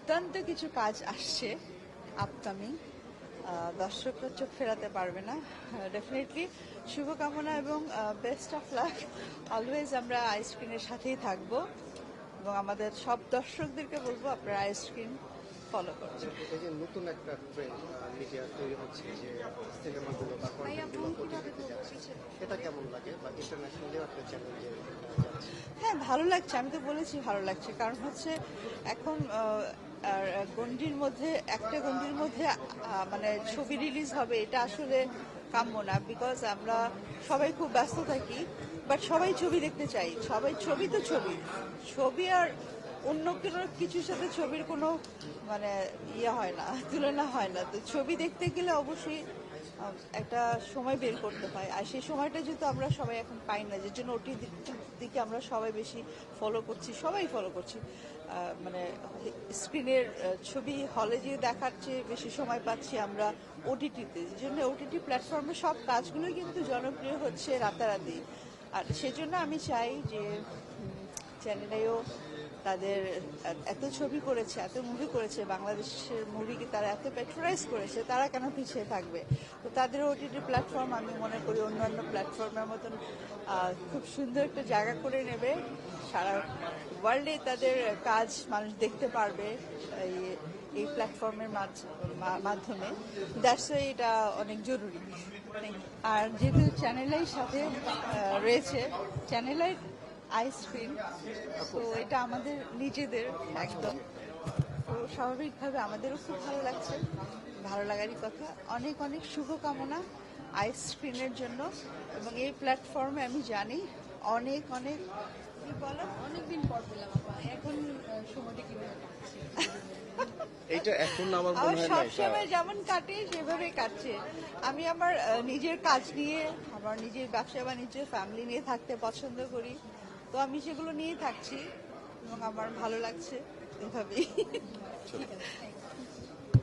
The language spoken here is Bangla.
দুর্দান্ত কিছু কাজ আসছে আপকামিং, দর্শকরা চোখ ফেরাতে পারবে না। ডেফিনেটলি শুভকামনা এবং বেস্ট অফ লাক। অলওয়েজ আমরা আইসক্রিনের সাথেই থাকবো এবং আমাদের সব দর্শকদেরকে বলবো আপনারা আইসক্রিন ফলো করুন। এই যে নতুন একটা ট্রেন্ড মিডিয়া তৈরি হচ্ছে যে সিনেমাগুলো বা কন্টেন্টগুলো ওটিটিতে যাচ্ছে, এটা কেমন লাগে বা ইন্টারন্যাশনালিও একটা চ্যানেল যে যাচ্ছে? হ্যাঁ, ভালো লাগছে, আমি তো বলেছি ভালো লাগছে, কারণ হচ্ছে এখন আর গণ্ডির মধ্যে একটা গণ্ডির মধ্যে মানে ছবি রিলিজ হবে এটা আসলে কাম্য না, বিকজ আমরা সবাই খুব ব্যস্ত থাকি, বাট সবাই ছবি দেখতে চাই, সবাই ছবি তো ছবি ছবি আর অন্য কোনো কিছুর সাথে ছবির কোনো মানে ইয়ে হয় না, তুলনা হয় না। তো ছবি দেখতে গেলে অবশ্যই একটা সময় বের করতে হয়, আর সেই সময়টা যেহেতু আমরা সবাই এখন পাই না, যে জন্য ওটি দিকে আমরা সবাই বেশি ফলো করছি, সবাই ফলো করছি। মানে স্ক্রিনের ছবি হলে গিয়ে দেখার চেয়ে বেশি সময় পাচ্ছি আমরা ওটিটিতে, যে জন্য ওটিটি প্ল্যাটফর্মে সব কাজগুলোই কিন্তু জনপ্রিয় হচ্ছে রাতারাতি। আর সেজন্য আমি চাই যে চ্যানেলেও তাদের এত ছবি করেছে, এত মুভি করেছে, বাংলাদেশের মুভিকে তারা এত প্যাট্রোনাইজ করেছে, তারা কেন পিছিয়ে থাকবে? তো তাদের ওটিটি প্ল্যাটফর্ম আমি মনে করি অন্যান্য প্ল্যাটফর্মের মতন খুব সুন্দর একটা জায়গা করে নেবে, সারা ওয়ার্ল্ডে তাদের কাজ মানুষ দেখতে পারবে এই প্ল্যাটফর্মের মাধ্যমে। দ্যাটস ওয়াই এটা অনেক জরুরি। আর যেহেতু চ্যানেলের সাথে রয়েছে, চ্যানেলের আইসক্রিম, তো এটা আমাদের নিজেদের একদম, তো স্বাভাবিকভাবে আমাদেরও খুব ভালো লাগছে, ভালো লাগারই কথা। অনেক অনেক শুভকামনা আইসক্রিমের জন্য, এবং এই প্ল্যাটফর্মে আমি জানি অনেক অনেক কি বলো, অনেকদিন পর পেলাম আপা, এখন সময়টা কিভাবে কাটছে? এইটা এখন আমার আমার মনে হয় না এটা সবসময় যেমন কাটে সেভাবে কাটছে। আমি আমার নিজের কাজ নিয়ে, আমার নিজের ব্যবসা বাণিজ্য, ফ্যামিলি নিয়ে থাকতে পছন্দ করি, তো আমি সেগুলো নিয়েই থাকছি এবং আমার ভালো লাগছে এভাবেই। ঠিক আছে, thank you.